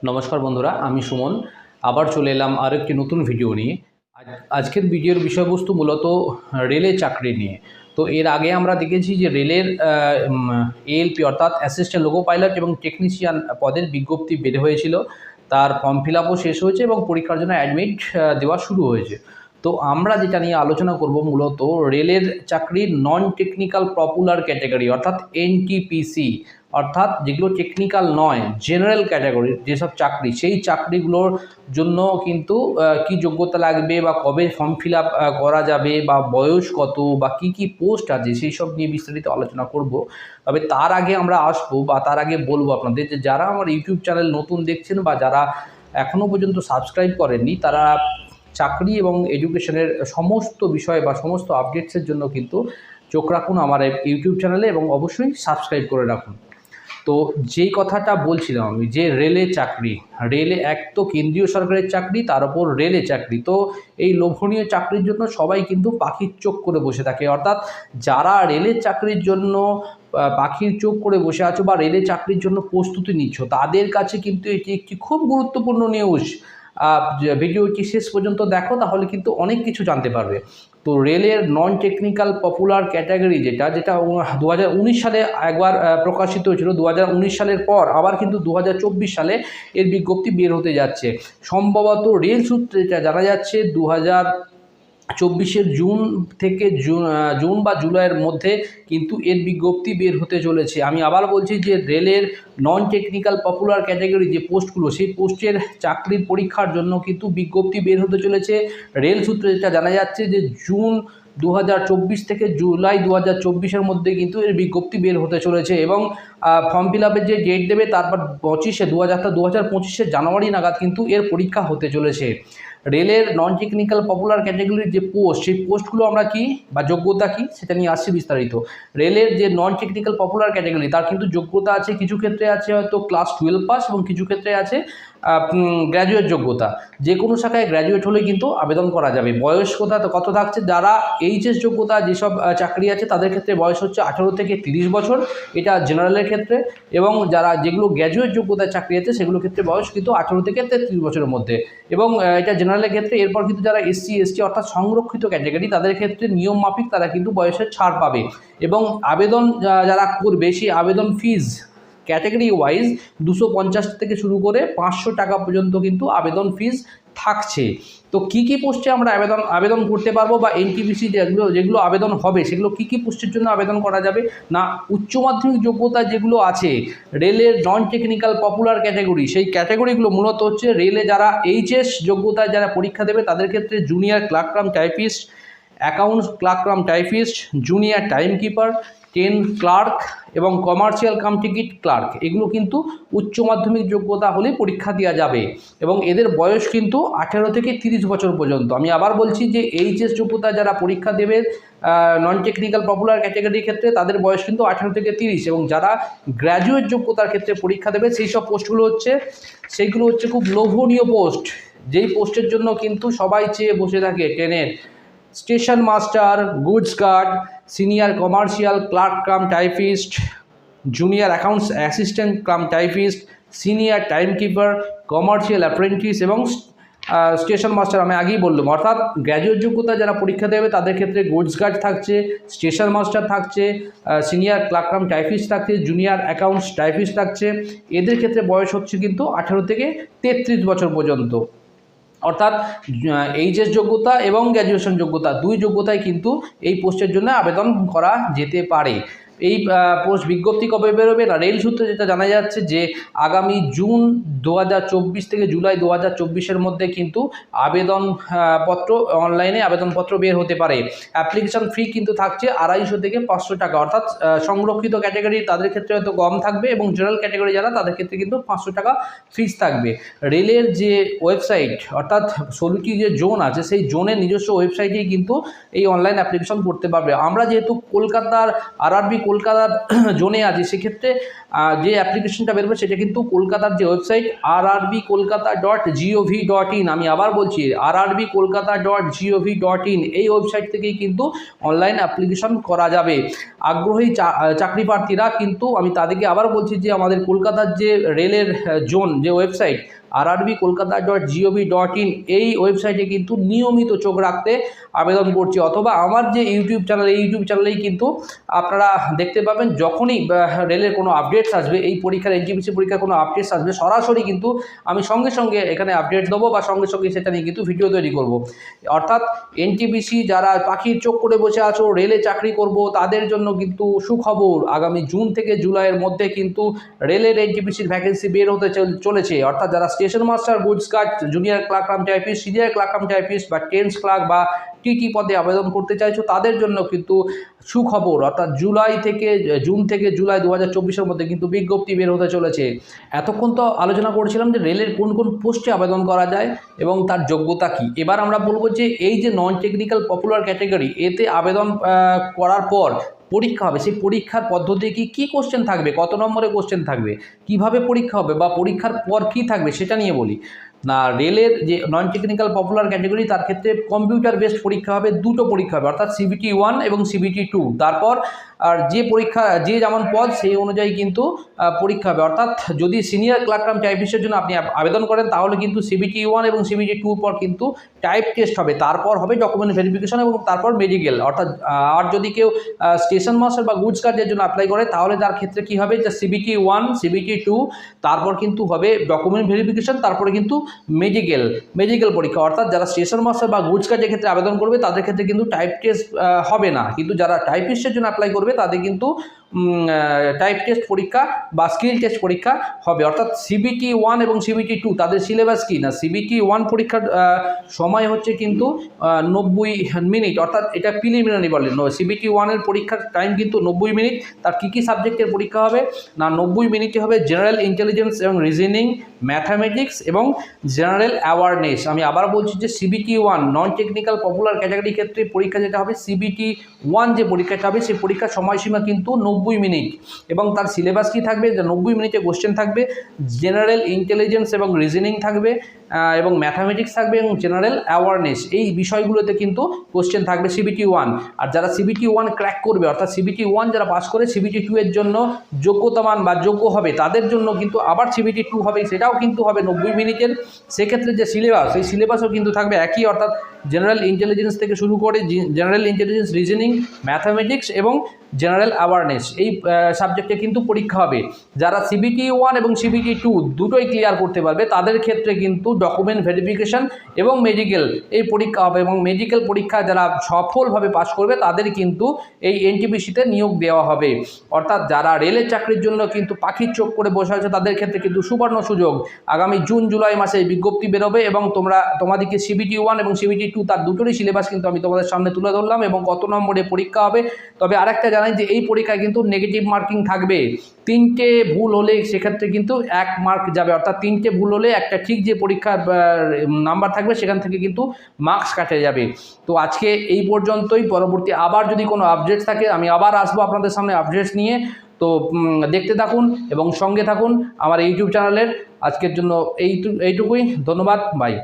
নমস্কার বন্ধুরা, আমি সুমন আবার চলে এলাম আরেকটি নতুন ভিডিও নিয়ে। আজকের ভিডিওর বিষয়বস্তু মূলত রেলে চাকরি নিয়ে। তো এর আগে আমরা দেখেছি যে রেলের এএলপি অর্থাৎ অ্যাসিস্ট্যান্ট লোকো পাইলট এবং টেকনিশিয়ান পদের বিজ্ঞপ্তি বের হয়েছিল। তার ফর্ম ফিল আপও শেষ হয়েছে এবং পরীক্ষার জন্য অ্যাডমিট দেওয়া শুরু হয়েছে। তো আমরা যেটা নিয়ে আলোচনা করব মূলত রেলের চাকরির নন টেকনিক্যাল পপুলার ক্যাটাগরি অর্থাৎ এনটিপিসি, অর্থাৎ যেগুলো টেকনিক্যাল নয়, জেনারেল ক্যাটাগরির যেসব চাকরি, সেই চাকরিগুলোর জন্য কিন্তু কি যোগ্যতা লাগবে বা কবে ফর্ম ফিল আপ করা যাবে বা বয়স কত বা কি পোস্ট আছে সেই সব নিয়ে বিস্তারিত আলোচনা করব। তবে তার আগে আমরা আসবো বা তার আগে বলবো আপনাদের যে যারা আমার ইউটিউব চ্যানেল নতুন দেখছেন বা যারা এখনও পর্যন্ত সাবস্ক্রাইব করেননি, তারা চাকরি এবং এডুকেশনের সমস্ত বিষয় বা সমস্ত আপডেটসের জন্য কিন্তু চোখ রাখুন আমার ইউটিউব চ্যানেলে এবং অবশ্যই সাবস্ক্রাইব করে রাখুন। তো যেই কথাটা বলছিলাম আমি, যে রেলে চাকরি, রেলে এক তো কেন্দ্রীয় সরকারের চাকরি, তার উপর রেলে চাকরি। তো এই লোভনীয় চাকরির জন্য সবাই কিন্তু পাখির চোখ করে বসে থাকে, অর্থাৎ যারা রেলের চাকরির জন্য পাখির চোখ করে বসে আছো বা রেলের চাকরির জন্য প্রস্তুতি নিচ্ছ, তাদের কাছে কিন্তু এটি একটি খুব গুরুত্বপূর্ণ নিউজ। ভিডিওটি শেষ পর্যন্ত দেখো, তাহলে কিন্তু অনেক কিছু জানতে পারবে। তো রেলের নন টেকনিক্যাল পপুলার ক্যাটাগরি যেটা 2019 সালে একবার প্রকাশিত হয়েছিল, 2019 সালের পর আবার কিন্তু 2024 সালে এর বিজ্ঞপ্তি বের হতে যাচ্ছে। সম্ভবত রেল সূত্রে যেটা জানা যাচ্ছে 2024 জুন থেকে জুন বা জুলাইয়ের মধ্যে কিন্তু এর বিজ্ঞপ্তি বের হতে চলেছে। আমি আবার বলছি যে রেলের নন টেকনিক্যাল পপুলার ক্যাটাগরি যে পোস্টগুলো, সেই পোস্টের চাকরির পরীক্ষার জন্য কিন্তু বিজ্ঞপ্তি বের হতে চলেছে। রেল সূত্রে যেটা জানা যাচ্ছে যে জুন 2024 থেকে জুলাই 2024-এর মধ্যে কিন্তু এর বিজ্ঞপ্তি বের হতে চলেছে এবং ফর্ম ফিল আপের যে ডেট দেবে তারপর 2025 জানুয়ারি নাগাদ কিন্তু এর পরীক্ষা হতে চলেছে। রেলের নন টেকনিক্যাল পপুলার ক্যাটাগরির যে পোস্ট, সেই পোস্টগুলো আমরা কি বা যোগ্যতা কি সেটা নিয়ে আসছি বিস্তারিত। রেলের যে নন টেকনিক্যাল পপুলার ক্যাটাগরি, তার কিন্তু যোগ্যতা আছে, কিছু ক্ষেত্রে আছে হয়তো ক্লাস 12 পাস এবং কিছু ক্ষেত্রে আছে গ্র্যাজুয়েট যোগ্যতা। যে কোনো শাখায় গ্র্যাজুয়েট হলে কিন্তু আবেদন করা যাবে। বয়স কত থাকছে, যারা এইচএস যোগ্যতা যেসব চাকরি আছে তাদের ক্ষেত্রে বয়স হচ্ছে 18 থেকে 30 বছর, এটা জেনারেলের ক্ষেত্রে। এবং যেগুলো গ্র্যাজুয়েট যোগ্যতার চাকরি আছে সেগুলোর ক্ষেত্রে বয়স কিন্তু 18 থেকে 33 বছরের মধ্যে, এবং এটা জেনারেলের ক্ষেত্রে। এরপর কিন্তু যারা এসসি এসটি অর্থাৎ সংরক্ষিত ক্যাটাগরি, তাদের ক্ষেত্রে নিয়ম মাফিক তারা কিন্তু বয়সের ছাড় পাবে। এবং আবেদন যারা করবে সেই আবেদন ফিজ ক্যাটাগরি ওয়াইজ 250 থেকে শুরু করে 500 টাকা পর্যন্ত কিন্তু আবেদন ফিজ থাকছে। তো কি পোস্টে আমরা আবেদন করতে পারবো বা এনটিপিসি যেগুলো আবেদন হবে সেগুলো কি পোস্টের জন্য আবেদন করা যাবে না, উচ্চ মাধ্যমিক যোগ্যতা যেগুলো আছে রেলের নন টেকনিক্যাল পপুলার ক্যাটাগরি, সেই ক্যাটাগরিগুলো মূলত হচ্ছে রেলে যারা এইচএস যোগ্যতায় যারা পরীক্ষা দেবে তাদের ক্ষেত্রে junior clerk cum typist, accounts clerk cum typist, junior time keeper, train clerk এবং কমার্শিয়াল কাম টিকিট ক্লার্ক, এগুলো কিন্তু উচ্চ মাধ্যমিক যোগ্যতা হলে পরীক্ষা দেওয়া যাবে এবং এদের বয়স কিন্তু 18 থেকে 30 বছর পর্যন্ত। আমি আবার বলছি যে এইচএস যোগ্যতা যারা পরীক্ষা দেবে নন টেকনিক্যাল পপুলার ক্যাটাগরির ক্ষেত্রে তাদের বয়স কিন্তু 18 থেকে 30, এবং যারা গ্র্যাজুয়েট যোগ্যতার ক্ষেত্রে পরীক্ষা দেবে সেই সব পোস্টগুলো হচ্ছে খুব লোভনীয় পোস্ট, যেই পোস্টের জন্য কিন্তু সবাই চেয়ে বসে থাকে। ট্রেনের station master, goods guard, senior commercial clerk cum typist, junior accounts assistant cum typist, senior time keeper, commercial apprentice এবং স্টেশন মাস্টার আমি আগেই বললাম। অর্থাৎ গ্র্যাজুয়েট যোগ্যতা যারা পরীক্ষা দেবে তাদের ক্ষেত্রে গুডস গার্ড থাকছে, স্টেশন মাস্টার থাকছে, সিনিয়র ক্লার্ক কাম টাইপিস্ট থাকছে, জুনিয়র অ্যাকাউন্টস টাইপিস্ট থাকছে। এদের ক্ষেত্রে বয়স হচ্ছে কিন্তু 18 থেকে 33 বছর পর্যন্ত। অর্থাৎ এইচএস যোগ্যতা এবং গ্র্যাজুয়েশন যোগ্যতা, দুই যোগ্যতায় কিন্তু এই পোস্টের জন্য আবেদন করা যেতে পারে। এই পোস্ট বিজ্ঞপ্তি কবে বেরোবে না, রেল সূত্রে যেটা জানা যাচ্ছে যে আগামী জুন 2024 থেকে জুলাই 2024-এর মধ্যে কিন্তু আবেদনপত্র অনলাইনে আবেদনপত্র বের হতে পারে। অ্যাপ্লিকেশন ফি কিন্তু থাকছে 250 থেকে 500 টাকা, অর্থাৎ সংরক্ষিত ক্যাটাগরি তাদের ক্ষেত্রে হয়তো কম থাকবে এবং জেনারেল ক্যাটাগরি যারা তাদের ক্ষেত্রে কিন্তু 500 টাকা ফিস থাকবে। রেলের যে ওয়েবসাইট অর্থাৎ 16টি যে জোন আছে সেই জোনের নিজস্ব ওয়েবসাইটেই কিন্তু এই অনলাইন অ্যাপ্লিকেশন করতে পারবে। আমরা যেহেতু কলকাতার আরআরবি কলকাতার জোনে আছে সেক্ষেত্রে যে অ্যাপ্লিকেশনটা বেরোবে সেটা কিন্তু কলকাতার যে ওয়েবসাইট rrbkolkata.gov.in, আমি আবার বলছি rrbkolkata.gov.in, এই ওয়েবসাইট থেকেই কিন্তু অনলাইন অ্যাপ্লিকেশন করা যাবে। আগ্রহী চাকরি প্রার্থীরা কিন্তু আমি তাদেরকে আবার বলছি যে আমাদের কলকাতার যে রেলের জোন যে ওয়েবসাইট rrbkolkata.gov.in, এই ওয়েবসাইটে কিন্তু নিয়মিত চোখ রাখতে আবেদন করছি, অথবা আমার যে ইউটিউব চ্যানেল, এই ইউটিউব চ্যানেলেই কিন্তু আপনারা দেখতে পাবেন যখনই রেলের কোনো আপডেটস আসবে, এই পরীক্ষার এনটিপিসি পরীক্ষার কোনো আপডেটস আসবে, সরাসরি কিন্তু আমি সঙ্গে সঙ্গে এখানে আপডেট দেবো বা সঙ্গে সঙ্গে সেটা নিয়ে কিন্তু ভিডিও তৈরি করব। অর্থাৎ এনটিপিসি যারা পাখির চোখ করে বসে আছো রেলে চাকরি করব, তাদের জন্য কিন্তু সুখবর। আগামী জুন থেকে জুলাইয়ের মধ্যে কিন্তু রেলের এনটিপিসির ভ্যাকেন্সি বের হতে চলেছে। অর্থাৎ যারা station master, goods guard, junior clerk cum typist, senior clerk cum typist বা টেন্স ক্লার্ক বা টিটি পদে আবেদন করতে চাইছো, তাদের জন্য কিন্তু সুখবর। অর্থাৎ জুন থেকে জুলাই 2024-এর মধ্যে কিন্তু বিজ্ঞপ্তি বের হতে চলেছে। এতক্ষণ তো আলোচনা করছিলাম যে রেলের কোন কোন পোস্টে আবেদন করা যায় এবং তার যোগ্যতা কী। এবার আমরা বলবো যে এই যে নন টেকনিক্যাল পপুলার ক্যাটাগরি, এতে আবেদন করার পর পরীক্ষা হবে, সেই পরীক্ষার পদ্ধতি কী কোশ্চেন থাকবে, কত নম্বরে কোশ্চেন থাকবে, কিভাবে পরীক্ষা হবে বা পরীক্ষার পর কী থাকবে সেটা নিয়ে বলি না। রেলের যে নন টেকনিক্যাল পপুলার ক্যাটাগরি, তার ক্ষেত্রে কম্পিউটার বেসড পরীক্ষা হবে, দুটো পরীক্ষা হবে, অর্থাৎ CBT 1 এবং CBT 2। তারপর আর যে পরীক্ষা যে যেমন পদ সেই অনুযায়ী কিন্তু পরীক্ষা হবে। অর্থাৎ যদি সিনিয়র ক্লার্ক কাম টাইপিস্টের জন্য আপনি আবেদন করেন তাহলে কিন্তু CBT 1 এবং CBT 2 পর কিন্তু টাইপ টেস্ট হবে, তারপর হবে ডকুমেন্ট ভেরিফিকেশন এবং তারপর মেডিকেল। অর্থাৎ আর যদি কেউ স্টেশন মাস্টার বা গুডস গার্ডের জন্য অ্যাপ্লাই করে তাহলে তার ক্ষেত্রে কী হবে, যে CBT 1, CBT 2, তারপর কিন্তু হবে ডকুমেন্ট ভেরিফিকেশন, তারপরে কিন্তু মেডিকেল পরীক্ষা। অর্থাৎ যারা স্টেশন মাস্টার বা গুডস গার্ডের ক্ষেত্রে আবেদন করবে তাদের ক্ষেত্রে কিন্তু টাইপ টেস্ট হবে না, কিন্তু যারা টাইপিস্টের জন্য অ্যাপ্লাই করবে তাদের কিন্তু টাইপ টেস্ট পরীক্ষা বা স্কিল টেস্ট পরীক্ষা হবে। অর্থাৎ CBT 1 এবং CBT 2 তাদের সিলেবাস কি না, CBT 1 পরীক্ষার সময় হচ্ছে কিন্তু 90 মিনিট, অর্থাৎ এটা প্রিলিমিনারি বলে। CBT 1-এর পরীক্ষার টাইম কিন্তু 90 মিনিট। তার কী সাবজেক্টের পরীক্ষা হবে না, 90 মিনিটে হবে জেনারেল ইন্টেলিজেন্স এবং রিজনিং, ম্যাথামেটিক্স এবং জেনারেল অ্যাওয়ারনেস। আমি আবার বলছি যে CBT 1 নন টেকনিক্যাল পপুলার ক্যাটাগরির ক্ষেত্রে পরীক্ষা যেটা হবে, CBT 1 যে পরীক্ষাটা হবে সেই পরীক্ষার সময়সীমা কিন্তু 90 মিনিট এবং তার সিলেবাস কী থাকবে, 90 মিনিটে কোশ্চেন থাকবে, জেনারেল ইন্টেলিজেন্স এবং রিজনিং থাকবে এবং ম্যাথামেটিক্স থাকবে এবং জেনারেল অ্যাওয়ারনেস, এই বিষয়গুলোতে কিন্তু কোশ্চেন থাকবে CBT 1। আর যারা CBT 1 ক্র্যাক করবে, অর্থাৎ CBT 1 যারা পাস করে CBT 2 এর জন্য যোগ্যতামান বা যোগ্য হবে, তাদের জন্য কিন্তু আবার CBT 2 হবে, সেটাও কিন্তু হবে 90 মিনিটের। সেক্ষেত্রে যে সিলেবাস, সেই সিলেবাসও কিন্তু থাকবে একই, অর্থাৎ জেনারেল ইন্টেলিজেন্স থেকে শুরু করে জেনারেল ইন্টেলিজেন্স, রিজনিং, ম্যাথামেটিক্স এবং জেনারেল অ্যাওয়ারনেস, এই সাবজেক্টে কিন্তু পরীক্ষা হবে। যারা CBT 1 এবং CBT 2 দুটোই ক্লিয়ার করতে পারবে তাদের ক্ষেত্রে কিন্তু ডকুমেন্ট ভেরিফিকেশন এবং মেডিকেল এই পরীক্ষা হবে, এবং মেডিকেল পরীক্ষা যারা সফলভাবে পাস করবে তাদের কিন্তু এই NTPC-তে নিয়োগ দেওয়া হবে। অর্থাৎ যারা রেলের চাকরির জন্য কিন্তু পাখির চোখ করে বসে আছে তাদের ক্ষেত্রে কিন্তু সুবর্ণ সুযোগ। আগামী জুন জুলাই মাসে এই বিজ্ঞপ্তি বেরোবে এবং তোমাদেরকে CBT 1 এবং CBT 2 তার দুটোরই সিলেবাস কিন্তু আমি তোমাদের সামনে তুলে ধরলাম এবং কত নম্বরে পরীক্ষা হবে। তবে আরেকটা জানাই যে এই পরীক্ষায় কিন্তু নেগেটিভ মার্কিং থাকবে, 3টে ভুল হলে সেক্ষেত্রে কিন্তু 1 মার্ক যাবে, অর্থাৎ 3টে ভুল হলে একটা ঠিক যে পরীক্ষার নাম্বার থাকবে সেখান থেকে কিন্তু মার্কস কাটে যাবে। তো আজকে এই পর্যন্তই, পরবর্তী আবার যদি কোনো আপডেটস থাকে আমি আবার আসবো আপনাদের সামনে আপডেটস নিয়ে। তো দেখতে থাকুন এবং সঙ্গে থাকুন আমার ইউটিউব চ্যানেলের। আজকের জন্য এইটুকুই, ধন্যবাদ, বাই।